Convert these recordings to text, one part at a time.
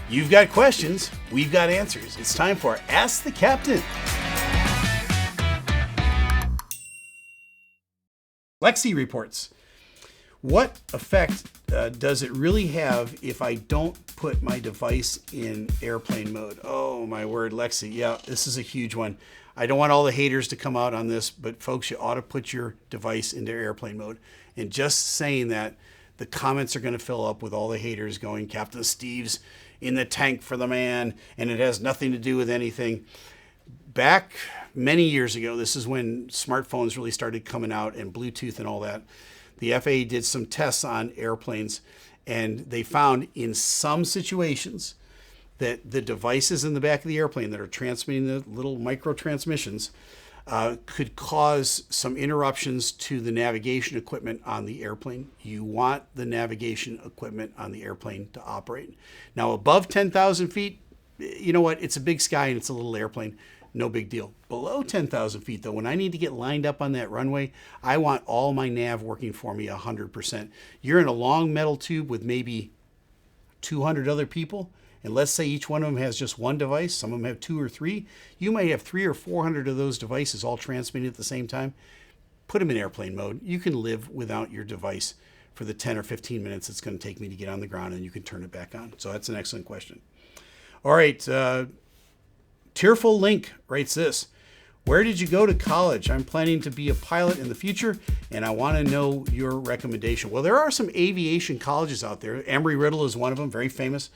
You've got questions, we've got answers. It's time for Ask the Captain. Lexi reports, what effect does it really have if I don't put my device in airplane mode? Oh my word, Lexi. Yeah, this is a huge one. I don't want all the haters to come out on this, but folks, you ought to put your device into airplane mode. And just saying that, the comments are going to fill up with all the haters going, Captain Steeve's in the tank for the man, and it has nothing to do with anything. Back many years ago, this is when smartphones really started coming out and Bluetooth and all that. The FAA did some tests on airplanes, and they found in some situations that the devices in the back of the airplane that are transmitting the little micro transmissions could cause some interruptions to the navigation equipment on the airplane. You want the navigation equipment on the airplane to operate. Now, above 10,000 feet, you know what? It's a big sky and it's a little airplane. No big deal. Below 10,000 feet, though, when I need to get lined up on that runway, I want all my nav working for me 100%. You're in a long metal tube with maybe 200 other people, and let's say each one of them has just one device, some of them have 2 or 3, you might have 300 or 400 of those devices all transmitting at the same time. Put them in airplane mode. You can live without your device for the 10 or 15 minutes it's going to take me to get on the ground, and you can turn it back on. So that's an excellent question. All right, Tearful Link writes this. Where did you go to college? I'm planning to be a pilot in the future, and I want to know your recommendation. Well, there are some aviation colleges out there. Embry-Riddle is one of them, very famous.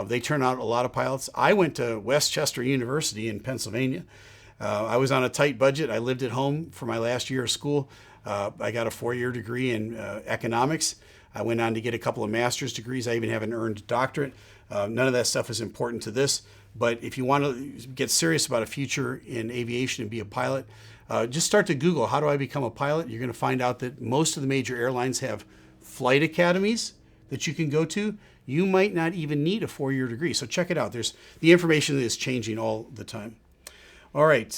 They turn out a lot of pilots. I went to Westchester University in Pennsylvania. I was on a tight budget. I lived at home for my last year of school. I got a 4-year degree in economics. I went on to get a couple of master's degrees. I even have an earned doctorate. None of that stuff is important to this. But if you want to get serious about a future in aviation and be a pilot, just start to Google, how do I become a pilot? You're going to find out that most of the major airlines have flight academies that you can go to. You might not even need a 4-year degree. So check it out. There's the information is changing all the time. All right.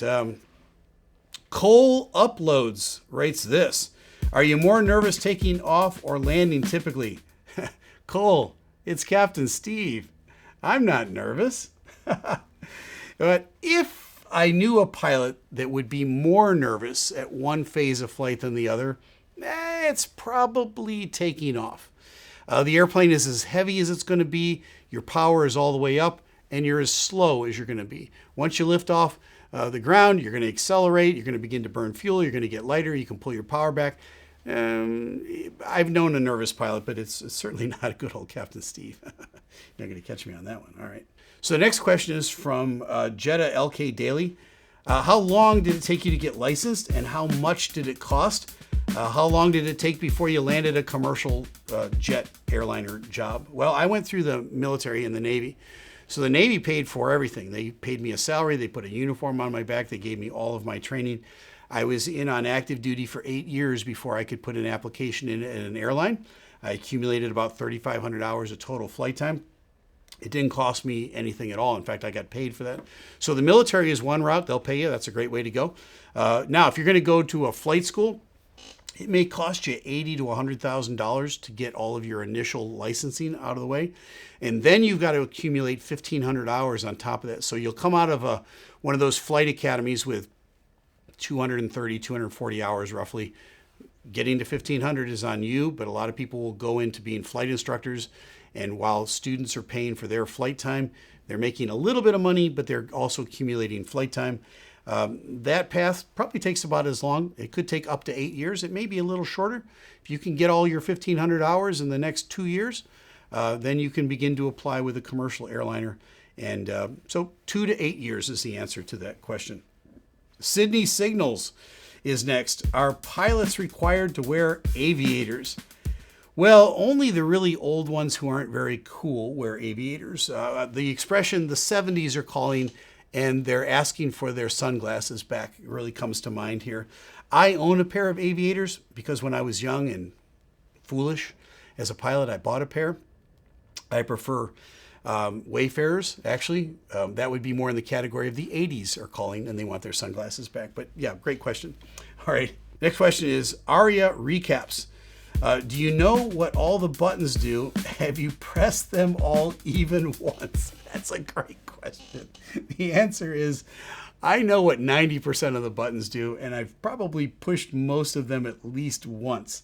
Cole Uploads writes this. Are you more nervous taking off or landing typically? Cole, it's Captain Steeve. I'm not nervous. But if I knew a pilot that would be more nervous at one phase of flight than the other, it's probably taking off. The airplane is as heavy as it's going to be, your power is all the way up, and you're as slow as you're going to be. Once you lift off the ground, you're going to accelerate, you're going to begin to burn fuel, you're going to get lighter, you can pull your power back. I've known a nervous pilot, but it's certainly not a good old Captain Steeve. You're not going to catch me on that one. All right. So the next question is from Jetta LK Daily. How long did it take you to get licensed, and how much did it cost? How long did it take before you landed a commercial jet airliner job? Well, I went through the military and the Navy. So the Navy paid for everything. They paid me a salary. They put a uniform on my back. They gave me all of my training. I was in on active duty for 8 years before I could put an application in at an airline. I accumulated about 3,500 hours of total flight time. It didn't cost me anything at all. In fact, I got paid for that. So the military is one route. They'll pay you. That's a great way to go. Now, if you're going to go to a flight school, it may cost you $80,000 to $100,000 to get all of your initial licensing out of the way. And then you've got to accumulate 1,500 hours on top of that. So you'll come out of one of those flight academies with 230, 240 hours roughly. Getting to 1,500 is on you, but a lot of people will go into being flight instructors. And while students are paying for their flight time, they're making a little bit of money, but they're also accumulating flight time. That path probably takes about as long. It could take up to 8 years. It may be a little shorter. If you can get all your 1,500 hours in the next 2 years, then you can begin to apply with a commercial airliner. And so 2 to 8 years is the answer to that question. Sydney Signals is next. Are pilots required to wear aviators? Well, only the really old ones who aren't very cool wear aviators. The expression the 70s are calling, and they're asking for their sunglasses back. It really comes to mind here. I own a pair of aviators because when I was young and foolish as a pilot, I bought a pair. I prefer Wayfarers, actually. That would be more in the category of the 80s are calling, and they want their sunglasses back. But yeah, great question. All right. Next question is Aria Recaps. Do you know what all the buttons do? Have you pressed them all even once? That's a great question. The answer is, I know what 90% of the buttons do, and I've probably pushed most of them at least once.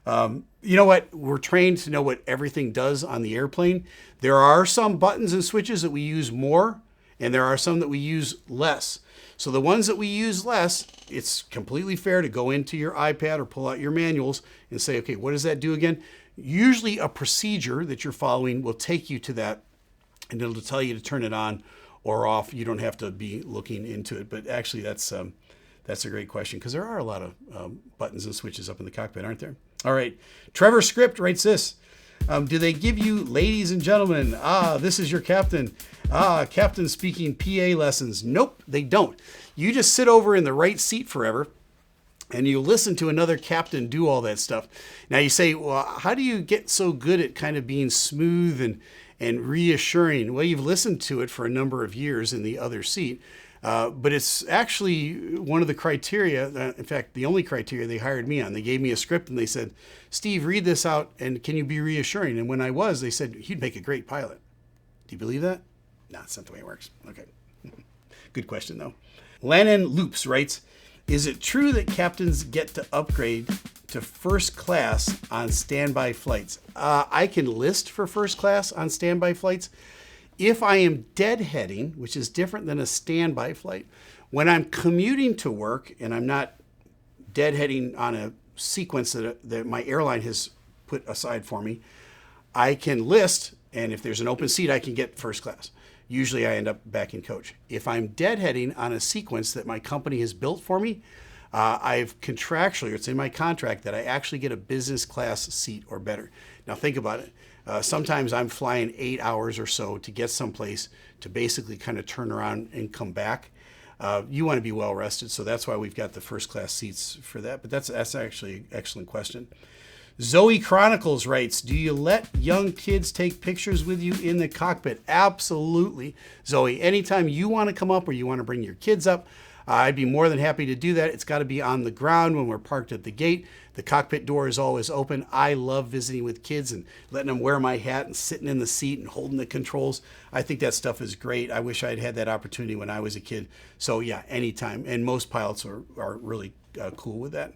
You know what? We're trained to know what everything does on the airplane. There are some buttons and switches that we use more, and there are some that we use less. So the ones that we use less, it's completely fair to go into your iPad or pull out your manuals and say, okay, what does that do again? Usually a procedure that you're following will take you to that, and it'll tell you to turn it on or off. You don't have to be looking into it. But actually, that's a great question, because there are a lot of buttons and switches up in the cockpit, aren't there? All right. Trevor Script writes this. Do they give you, ladies and gentlemen, this is your captain, captain speaking PA lessons? Nope, they don't. You just sit over in the right seat forever, and you listen to another captain do all that stuff. Now you say, well, how do you get so good at kind of being smooth and reassuring? Well, you've listened to it for a number of years in the other seat. But it's actually one of the criteria, in fact, the only criteria they hired me on. They gave me a script and they said, Steve, read this out and can you be reassuring? And when I was, they said, you'd make a great pilot. Do you believe that? No, that's not the way it works. Okay. Good question, though. Lannon Loops writes, is it true that captains get to upgrade to first class on standby flights? I can list for first class on standby flights. If I am deadheading, which is different than a standby flight, when I'm commuting to work and I'm not deadheading on a sequence that my airline has put aside for me, I can list, and if there's an open seat, I can get first class. Usually I end up back in coach. If I'm deadheading on a sequence that my company has built for me, I've contractually, it's in my contract that I actually get a business class seat or better. Now think about it. Sometimes I'm flying 8 hours or so to get someplace to basically kind of turn around and come back. You want to be well rested, so that's why we've got the first class seats for that. But that's actually an excellent question. Zoe Chronicles writes, do you let young kids take pictures with you in the cockpit? Absolutely, Zoe. Anytime you want to come up or you want to bring your kids up, I'd be more than happy to do that. It's got to be on the ground when we're parked at the gate. The cockpit door is always open. I love visiting with kids and letting them wear my hat and sitting in the seat and holding the controls. I think that stuff is great. I wish I'd had that opportunity when I was a kid. So yeah, anytime. And most pilots are really cool with that.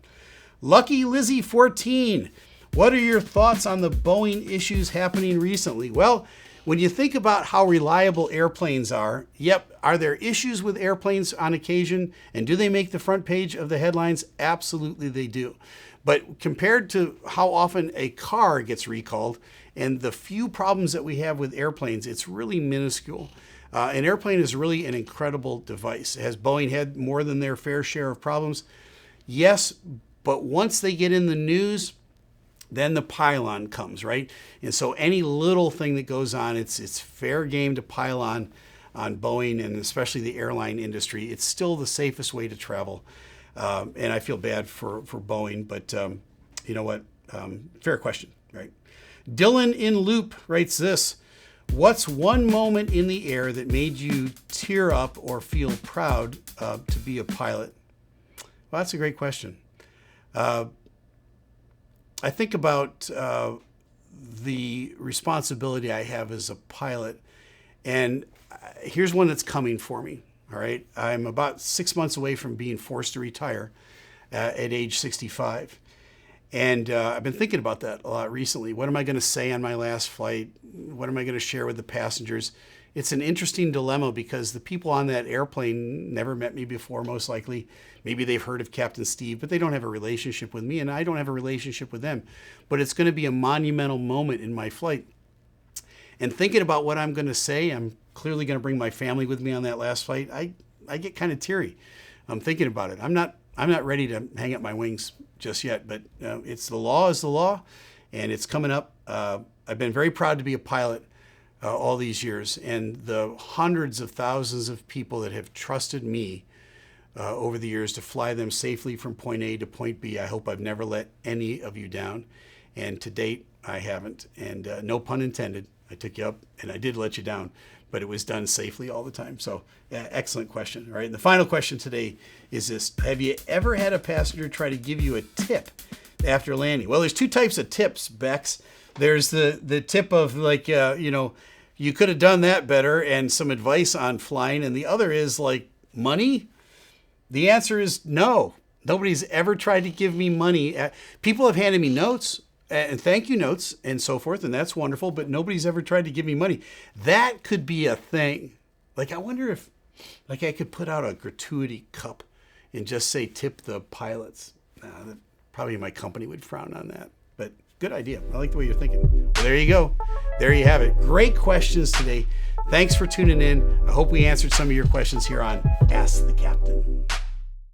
Lucky Lizzie 14. What are your thoughts on the Boeing issues happening recently? Well, when you think about how reliable airplanes are, yep, are there issues with airplanes on occasion? And do they make the front page of the headlines? Absolutely they do. But compared to how often a car gets recalled and the few problems that we have with airplanes, it's really minuscule. An airplane is really an incredible device. Has Boeing had more than their fair share of problems? Yes, but once they get in the news, then the pile-on comes, right? And so any little thing that goes on, it's fair game to pile on Boeing and especially the airline industry. It's still the safest way to travel. And I feel bad for Boeing, but you know what? Fair question, right? Dylan in Loop writes this. What's one moment in the air that made you tear up or feel proud to be a pilot? Well, that's a great question. I think about the responsibility I have as a pilot, and here's one that's coming for me. All right, I'm about 6 months away from being forced to retire at age 65, and I've been thinking about that a lot recently. What am I going to say on my last flight? What am I going to share with the passengers? It's an interesting dilemma because the people on that airplane never met me before, most likely. Maybe they've heard of Captain Steeeve, but they don't have a relationship with me, and I don't have a relationship with them. But it's going to be a monumental moment in my flight. And thinking about what I'm going to say, I'm clearly going to bring my family with me on that last flight. I get kind of teary. I'm thinking about it. I'm not ready to hang up my wings just yet, but it's the law is the law, and it's coming up. I've been very proud to be a pilot all these years, and the hundreds of thousands of people that have trusted me over the years to fly them safely from point A to point B. I hope I've never let any of you down, and to date, I haven't. And no pun intended, I took you up and I did let you down, but it was done safely all the time. So excellent question. All right, and the final question today is this. Have you ever had a passenger try to give you a tip after landing? Well, there's two types of tips, Bex. There's the tip of like, you could have done that better and some advice on flying. And the other is like money. The answer is no. Nobody's ever tried to give me money. People have handed me notes and thank you notes and so forth. And that's wonderful. But nobody's ever tried to give me money. That could be a thing. Like, I wonder if like I could put out a gratuity cup and just say tip the pilots. Probably my company would frown on that. But good idea. I like the way you're thinking. Well, there you go. There you have it. Great questions today. Thanks for tuning in. I hope we answered some of your questions here on Ask the Captain.